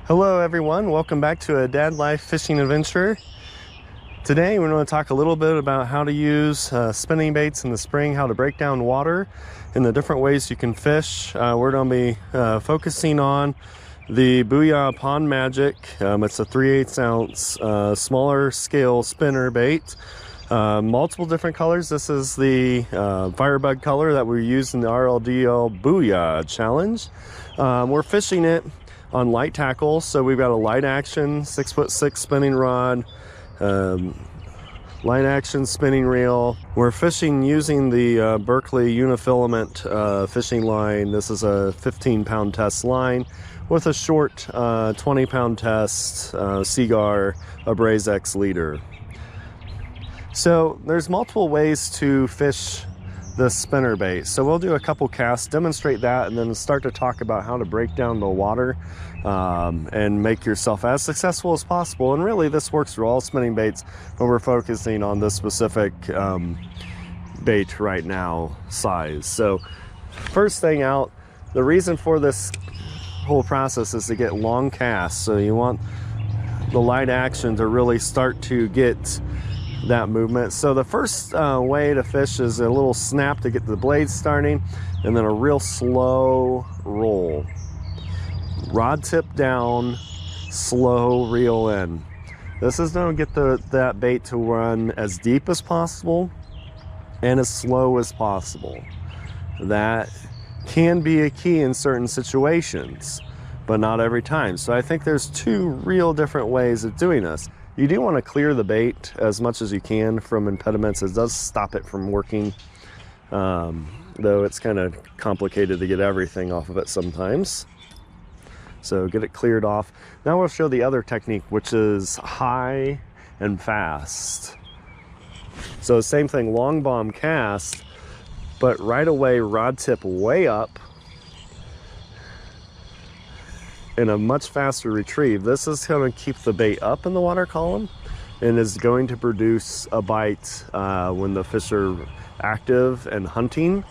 Hello everyone, welcome back to a Dad Life fishing adventure. Today we're going to talk a little bit about how to use spinning baits in the spring, how to break down water, and the different ways you can fish. We're going to be focusing on the Booyah Pond Magic. It's a 3/8 ounce smaller scale spinner bait. Multiple different colors. This is the firebug color that we used in the RLDL Booyah challenge. We're fishing it on light tackle, so we've got a light action 6'6" spinning rod, light action spinning reel. We're fishing using the Berkley Unifilament fishing line. This is a 15-pound test line with a short 20-pound test Seagar Abrase X leader. So there's multiple ways to fish the spinner bait. So we'll do a couple casts, demonstrate that, and then start to talk about how to break down the water and make yourself as successful as possible. And really this works for all spinning baits, but we're focusing on this specific bait right now, size. So first thing out, the reason for this whole process is to get long casts. So you want the light action to really start to get that movement. So the first way to fish is a little snap to get the blades starting, and then a real slow roll. Rod tip down, slow reel in. This is going to get that bait to run as deep as possible and as slow as possible. That can be a key in certain situations, but not every time. So I think there's two real different ways of doing this. You do want to clear the bait as much as you can from impediments. It does stop it from working, though it's kind of complicated to get everything off of it sometimes. So get it cleared off. Now we'll show the other technique, which is high and fast. So same thing, long bomb cast, but right away rod tip way up in a much faster retrieve. This is going to keep the bait up in the water column and is going to produce a bite when the fish are active and hunting.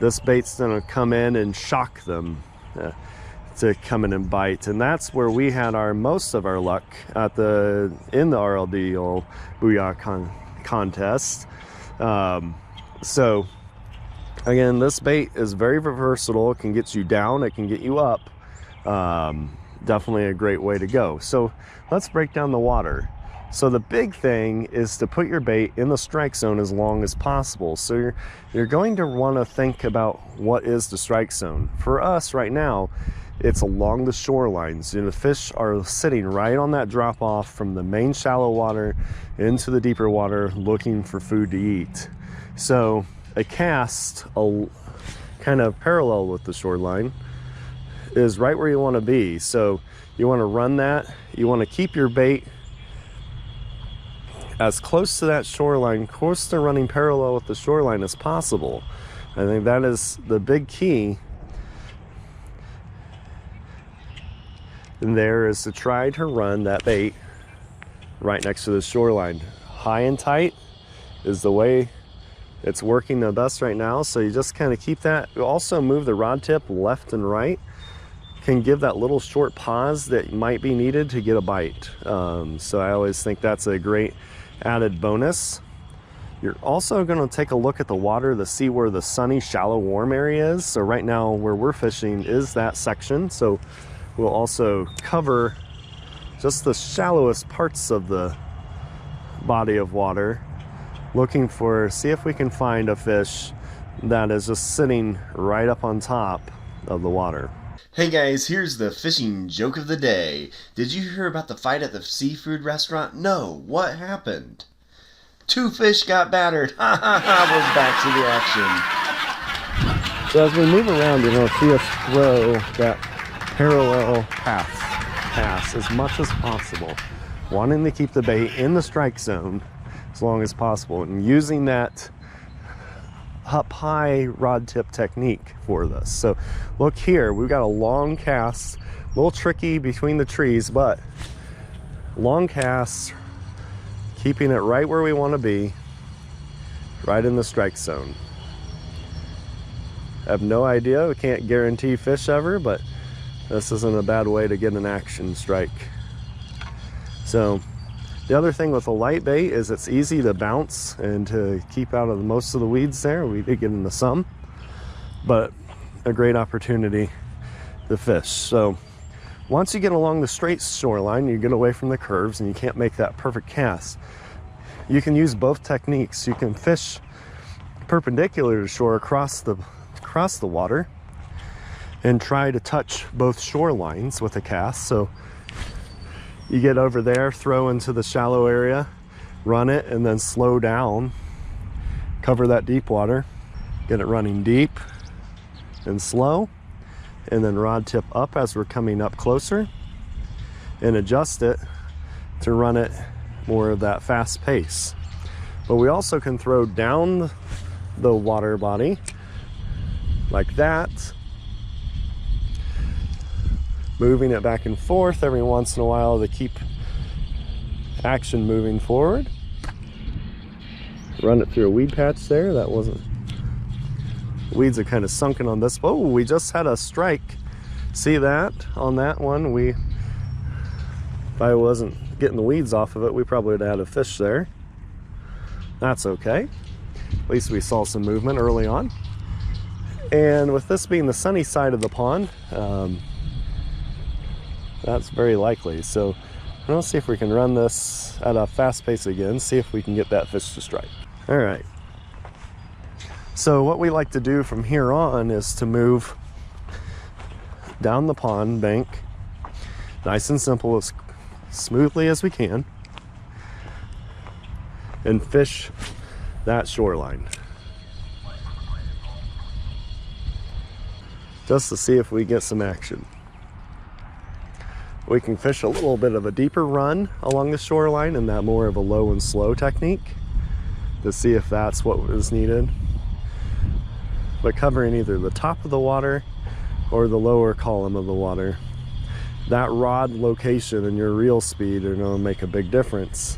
This bait's going to come in and shock them to come in and bite, and that's where we had most of our luck in the RLDL Booyah contest. So again, this bait is very versatile. It can get you down, it can get you up. Definitely a great way to go. So let's break down the water. So the big thing is to put your bait in the strike zone as long as possible. So you're going to want to think about what is the strike zone. For us right now, it's along the shorelines. The fish are sitting right on that drop off from the main shallow water into the deeper water looking for food to eat. So a cast kind of parallel with the shoreline is right where you want to be. So you want to run that. You want to keep your bait as close to that shoreline, close to running parallel with the shoreline as possible. I think that is the big key. And there is to try to run that bait right next to the shoreline. High and tight is the way it's working the best right now. So you just kind of keep that. You also move the rod tip left and right. Can give that little short pause that might be needed to get a bite. So I always think that's a great added bonus. You're also going to take a look at the water to see where the sunny, shallow, warm area is. So right now where we're fishing is that section. So we'll also cover just the shallowest parts of the body of water, looking for, see if we can find a fish that is just sitting right up on top of the water. Hey guys, here's the fishing joke of the day. Did you hear about the fight at the seafood restaurant? No, what happened? 2 fish got battered. Ha ha ha, we're back to the action. So as we move around, you're going to see us throw that parallel pass as much as possible, wanting to keep the bait in the strike zone as long as possible, and using that up high rod tip technique for this. So look here, we've got a long cast, a little tricky between the trees, but long cast, keeping it right where we want to be, right in the strike zone. I have no idea, we can't guarantee fish ever, but this isn't a bad way to get an action strike. So the other thing with a light bait is it's easy to bounce and to keep out of most of the weeds there. We did get into some, but a great opportunity to fish. So once you get along the straight shoreline, you get away from the curves and you can't make that perfect cast. You can use both techniques. You can fish perpendicular to shore across the water and try to touch both shorelines with a cast. So you get over there, throw into the shallow area, run it, and then slow down, cover that deep water, get it running deep and slow, and then rod tip up as we're coming up closer, and adjust it to run it more of that fast pace. But we also can throw down the water body like that, moving it back and forth every once in a while to keep action moving forward. Run it through a weed patch there. That wasn't, weeds are kind of sunken on this. Oh, we just had a strike. See that on that one? If I wasn't getting the weeds off of it, we probably would have had a fish there. That's okay. At least we saw some movement early on. And with this being the sunny side of the pond, that's very likely. So let's see if we can run this at a fast pace again, see if we can get that fish to strike. All right. So what we like to do from here on is to move down the pond bank, nice and simple, as smoothly as we can, and fish that shoreline. Just to see if we get some action. We can fish a little bit of a deeper run along the shoreline and that more of a low and slow technique to see if that's what is needed. But covering either the top of the water or the lower column of the water, that rod location and your reel speed are going to make a big difference.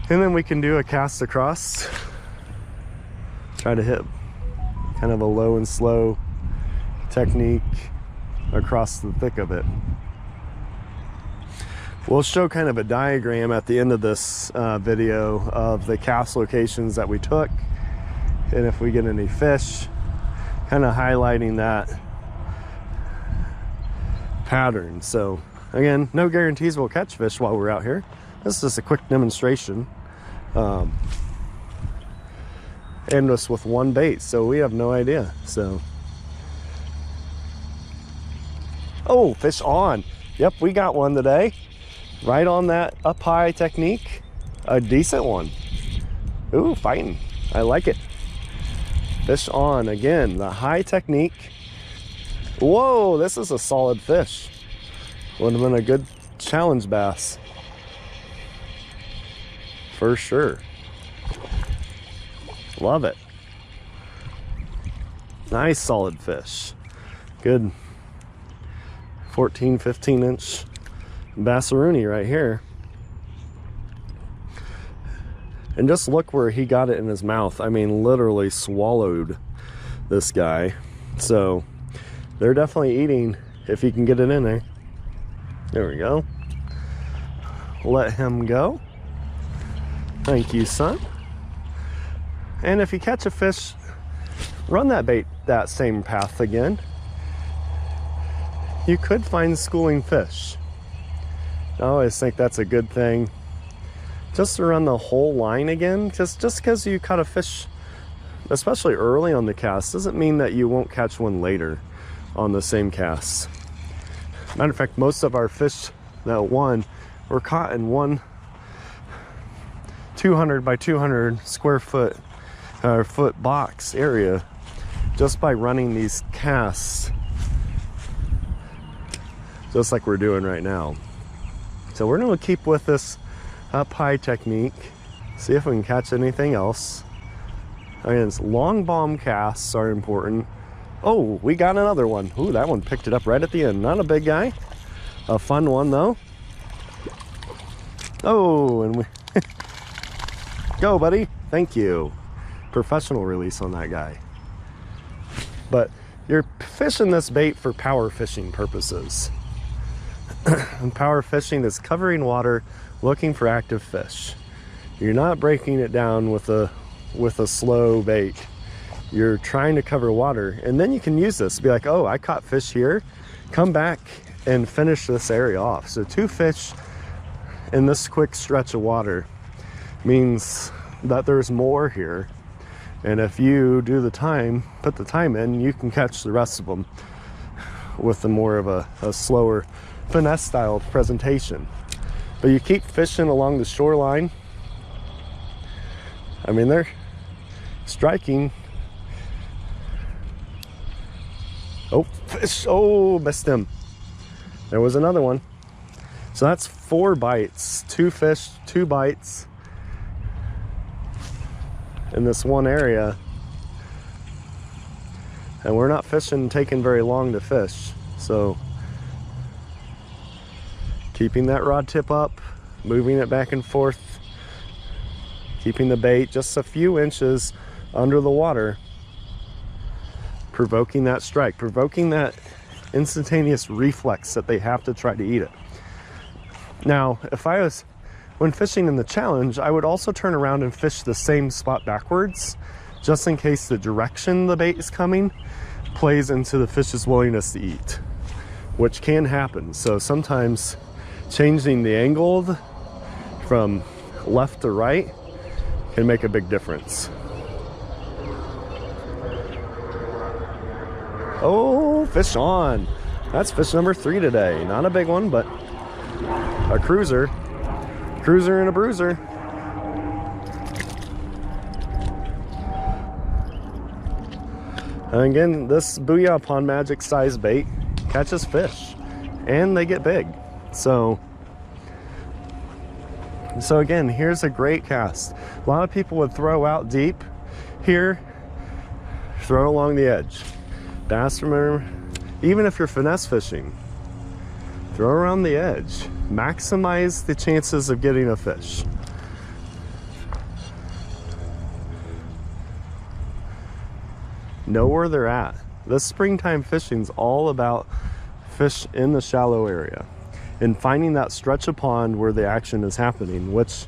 And then we can do a cast across, try to hit kind of a low and slow technique across the thick of it. We'll show kind of a diagram at the end of this video of the cast locations that we took, and if we get any fish, kind of highlighting that pattern. So again, no guarantees we'll catch fish while we're out here. This is just a quick demonstration. And just with one bait, so we have no idea. So, oh, fish on. Yep, we got one today. Right on that up high technique. A decent one. Ooh, fighting. I like it. Fish on again, the high technique. Whoa, this is a solid fish. Would have been a good challenge bass. For sure. Love it. Nice solid fish. Good 14, 15 inch bassaroonie right here. And just look where he got it in his mouth. I mean, literally swallowed this guy. So they're definitely eating if he can get it in there. There we go. Let him go. Thank you, son. And if you catch a fish, run that bait that same path again. You could find schooling fish. I always think that's a good thing. Just to run the whole line again, just because you caught a fish, especially early on the cast, doesn't mean that you won't catch one later on the same cast. Matter of fact, most of our fish that won were caught in one 200 by 200 square foot box area just by running these casts, just like we're doing right now. So we're going to keep with this up high technique, see if we can catch anything else. Again, long bomb casts are important. Oh, we got another one. Ooh, that one picked it up right at the end. Not a big guy, a fun one though. Oh, and we go, buddy. Thank you. Professional release on that guy. but you're fishing this bait for power fishing purposes. And power fishing is covering water, looking for active fish. You're not breaking it down with a slow bait. You're trying to cover water, and then you can use this to be like, oh, I caught fish here, come back and finish this area off. So 2 fish in this quick stretch of water means that there's more here, and if you do the time, put the time in, you can catch the rest of them with a more of a slower finesse style presentation. But you keep fishing along the shoreline. I mean, they're striking. Oh, fish. Oh, missed him. There was another one. So that's 4 bites, 2 fish, 2 bites in this one area. And we're not fishing, taking very long to fish. So keeping that rod tip up, moving it back and forth, keeping the bait just a few inches under the water, provoking that strike, provoking that instantaneous reflex that they have to try to eat it. Now, if I was, when fishing in the challenge, I would also turn around and fish the same spot backwards, just in case the direction the bait is coming plays into the fish's willingness to eat, which can happen. So sometimes changing the angle from left to right can make a big difference. Oh, fish on. That's fish number 3 today. Not a big one, but a cruiser. Cruiser and a bruiser. And again, this Booyah Pond Magic size bait catches fish, and they get big. So again, here's a great cast. A lot of people would throw out deep. Here, throw along the edge. Bass, remember, even if you're finesse fishing, throw around the edge. Maximize the chances of getting a fish. Know where they're at. This springtime fishing is all about fish in the shallow area and finding that stretch of pond where the action is happening, which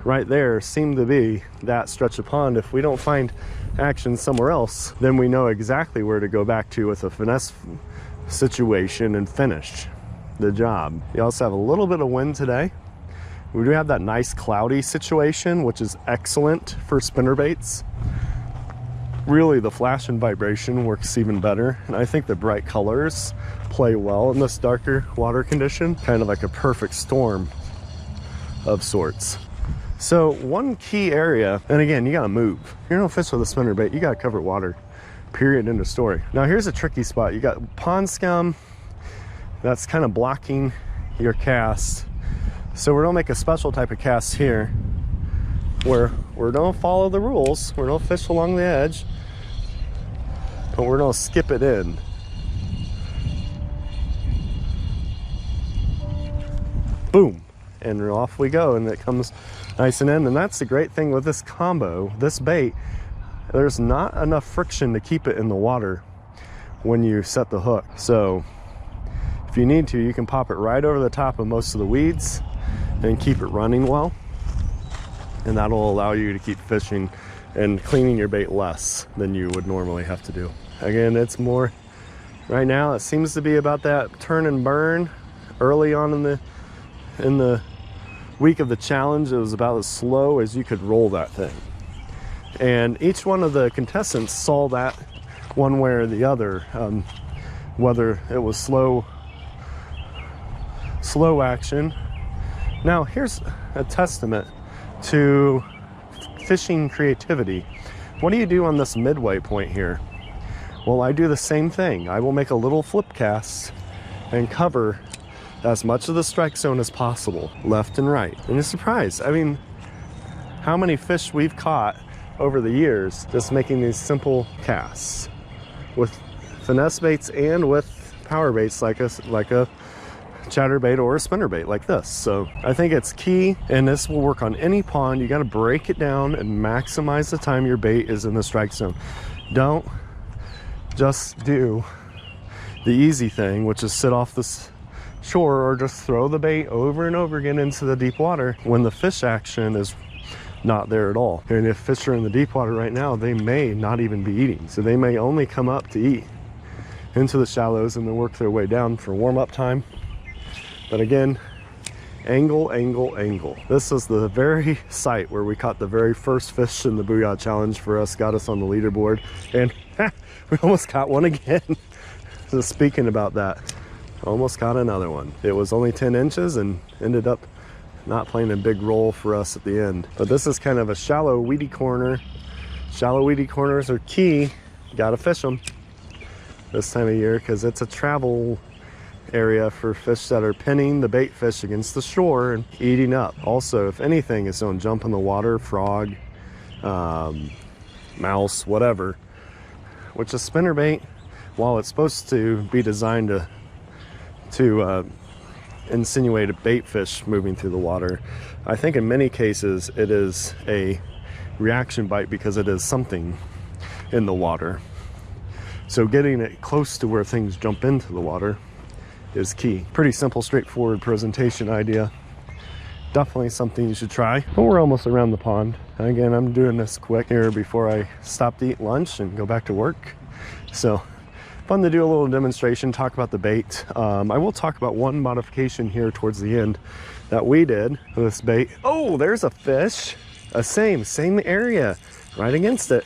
right there seemed to be that stretch of pond. If we don't find action somewhere else, then we know exactly where to go back to with a finesse situation and finish the job. You also have a little bit of wind today. We do have that nice cloudy situation, which is excellent for spinnerbaits. Really, the flash and vibration works even better, and I think the bright colors play well in this darker water condition, kind of like a perfect storm of sorts. So one key area, and again, you gotta move. You're no fish with a spinnerbait, you gotta cover water, period, end of story. Now here's a tricky spot. You got pond scum that's kind of blocking your cast. So we're gonna make a special type of cast here where we're gonna follow the rules. We're gonna fish along the edge, but we're gonna skip it in. Boom, and off we go, and it comes nice and in. And that's the great thing with this combo, this bait, there's not enough friction to keep it in the water when you set the hook. So if you need to, you can pop it right over the top of most of the weeds and keep it running well, and that'll allow you to keep fishing and cleaning your bait less than you would normally have to do. Again, it's more, right now it seems to be about that turn and burn. Early on in the week of the challenge, it was about as slow as you could roll that thing, and each one of the contestants saw that one way or the other, whether it was slow action. Now here's a testament to fishing creativity. What do you do on this midway point here? Well, I do the same thing. I will make a little flip cast and cover as much of the strike zone as possible, left and right. And you're surprised. I mean, how many fish we've caught over the years just making these simple casts with finesse baits and with power baits like a chatterbait or a spinnerbait like this. So I think it's key, and this will work on any pond. You got to break it down and maximize the time your bait is in the strike zone. Don't just do the easy thing, which is sit off this shore or just throw the bait over and over again into the deep water when the fish action is not there at all. And if fish are in the deep water right now, they may not even be eating. So they may only come up to eat into the shallows and then work their way down for warm-up time. But again, angle, angle, angle. This is the very site where we caught the very first fish in the Booyah challenge for us, got us on the leaderboard, and we almost caught one again. So speaking about that, almost caught another one. It was only 10 inches and ended up not playing a big role for us at the end. But this is kind of a shallow, weedy corner. Shallow, weedy corners are key. You gotta fish them this time of year because it's a travel area for fish that are pinning the bait fish against the shore and eating up. Also, if anything is going to jump in the water, frog, mouse, whatever, which is spinnerbait, while it's supposed to be designed to insinuate a bait fish moving through the water, I think in many cases it is a reaction bite because it is something in the water. So getting it close to where things jump into the water is key. Pretty simple, straightforward presentation idea. Definitely something you should try. But we're almost around the pond. Again, I'm doing this quick here before I stop to eat lunch and go back to work. So fun to do a little demonstration, talk about the bait. I will talk about one modification here towards the end that we did with this bait. Oh, there's a fish. Same area, right against it.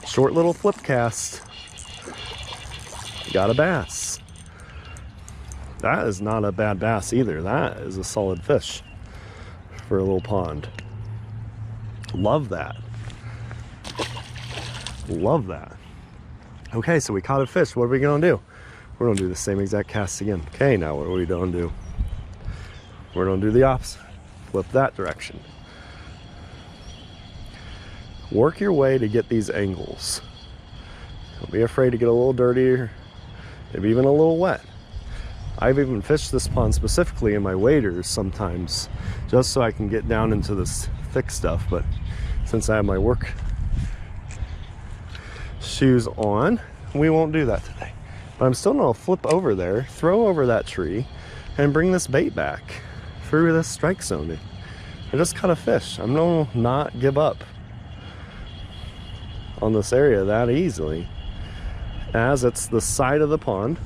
Short little flip cast. Got a bass. That is not a bad bass either. That is a solid fish for a little pond. Love that. Love that. Okay, so we caught a fish. What are we gonna do? We're gonna do the same exact cast again. Okay, now what are we gonna do? We're gonna do the opposite. Flip that direction. Work your way to get these angles. Don't be afraid to get a little dirty, maybe even a little wet. I've even fished this pond specifically in my waders sometimes, just so I can get down into this thick stuff. But since I have my work shoes on, we won't do that today. But I'm still gonna flip over there, throw over that tree, and bring this bait back through this strike zone. I just caught a fish. I'm gonna not give up on this area that easily, as it's the side of the pond.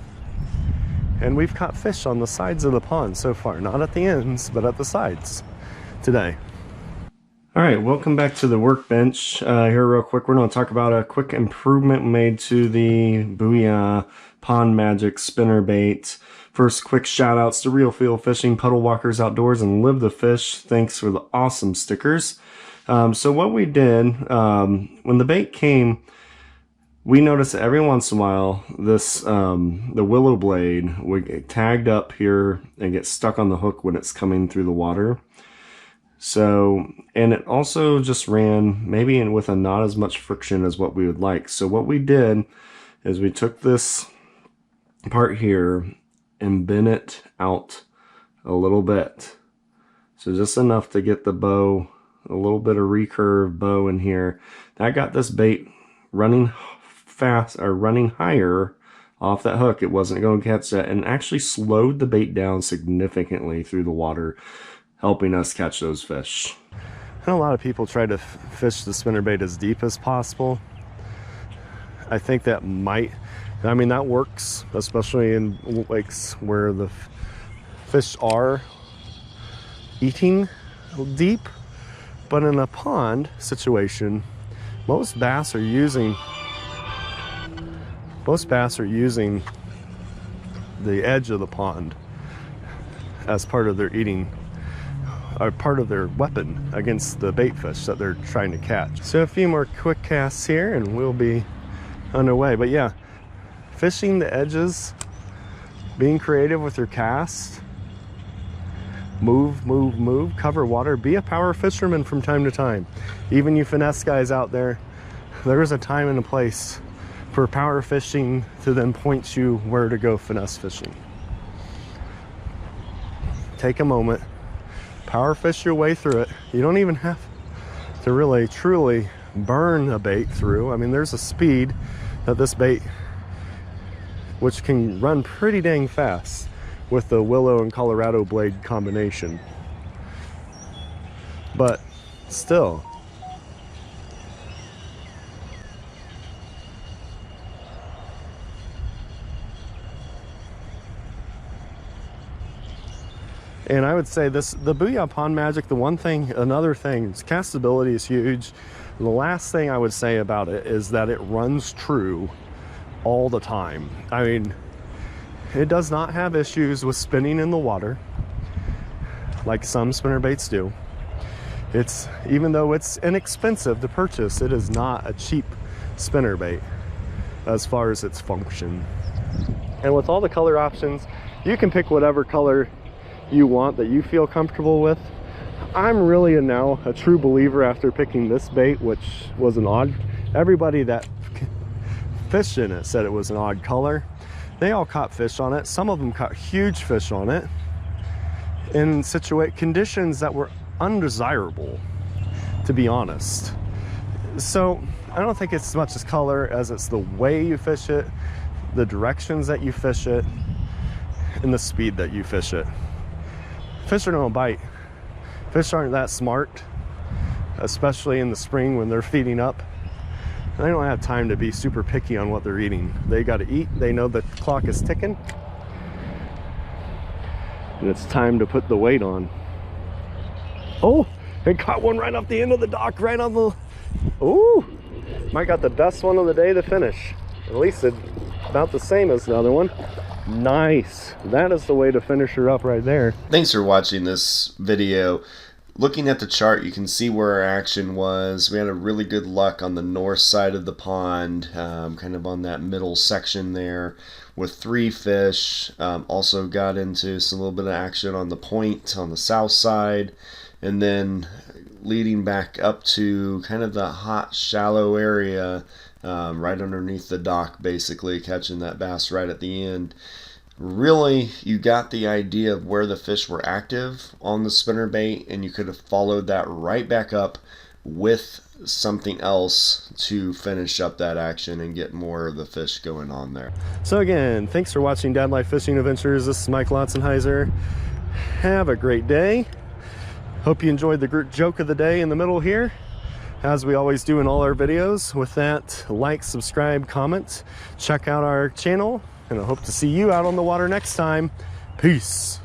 And we've caught fish on the sides of the pond so far, not at the ends, but at the sides today. All right, welcome back to the workbench. Here real quick, we're gonna talk about a quick improvement made to the Booyah Pond Magic spinnerbait. First, quick shout outs to Real Feel Fishing, Puddle Walkers Outdoors, and Live the Fish. Thanks for the awesome stickers. So what we did, when the bait came, we noticed that every once in a while, this the willow blade would get tagged up here and get stuck on the hook when it's coming through the water. So, and it also just ran maybe with a not as much friction as what we would like. So what we did is we took this part here and bent it out a little bit. So just enough to get the bow, a little bit of recurve bow in here. That got this bait running fast, or running higher off that hook. It wasn't going to catch that, and actually slowed the bait down significantly through the water, helping us catch those fish. And a lot of people try to fish the spinnerbait as deep as possible. I think that might, I mean, that works, especially in lakes where the fish are eating deep. But in a pond situation, most bass are using the edge of the pond as part of their eating, or part of their weapon against the bait fish that they're trying to catch. So a few more quick casts here and we'll be underway. But yeah, fishing the edges, being creative with your cast, move, cover water, be a power fisherman from time to time. Even you finesse guys out there, there is a time and a place for power fishing to then point you where to go finesse fishing. Take a moment, power fish your way through it. You don't even have to really truly burn a bait through. I mean, there's a speed that this bait which can run pretty dang fast with the willow and Colorado blade combination. But still, and I would say the Booyah Pond Magic, another thing, its castability is huge. The last thing I would say about it is that it runs true all the time. I mean, it does not have issues with spinning in the water like some spinnerbaits do. Even though it's inexpensive to purchase, it is not a cheap spinnerbait as far as its function. And with all the color options, you can pick whatever color you want that you feel comfortable with. I'm really now a true believer after picking this bait, which was an odd, everybody that fished in it said it was an odd color. They all caught fish on it. Some of them caught huge fish on it in conditions that were undesirable, to be honest. So I don't think it's as much as color as it's the way you fish it, the directions that you fish it, and the speed that you fish it. Fish are no bite. Fish aren't that smart, especially in the spring when they're feeding up. They don't have time to be super picky on what they're eating. They got to eat. They know the clock is ticking, and it's time to put the weight on. Oh, it caught one right off the end of the dock, right on the... Ooh, might got the best one of the day to finish. At least it's about the same as the other one. Nice. That is the way to finish her up right there. Thanks for watching this video. Looking at the chart, you can see where our action was. We had a really good luck on the north side of the pond, kind of on that middle section there with 3 fish. Also got into a little bit of action on the point on the south side, and then leading back up to kind of the hot, shallow area right underneath the dock, basically catching that bass right at the end. Really, you got the idea of where the fish were active on the spinnerbait, and you could have followed that right back up with something else to finish up that action and get more of the fish going on there. So again, thanks for watching Dad Life Fishing Adventures. This is Mike Lotzenheiser. Have a great day. Hope you enjoyed the joke of the day in the middle here, as we always do in all our videos. With that, like, subscribe, comment, check out our channel, and I hope to see you out on the water next time. Peace.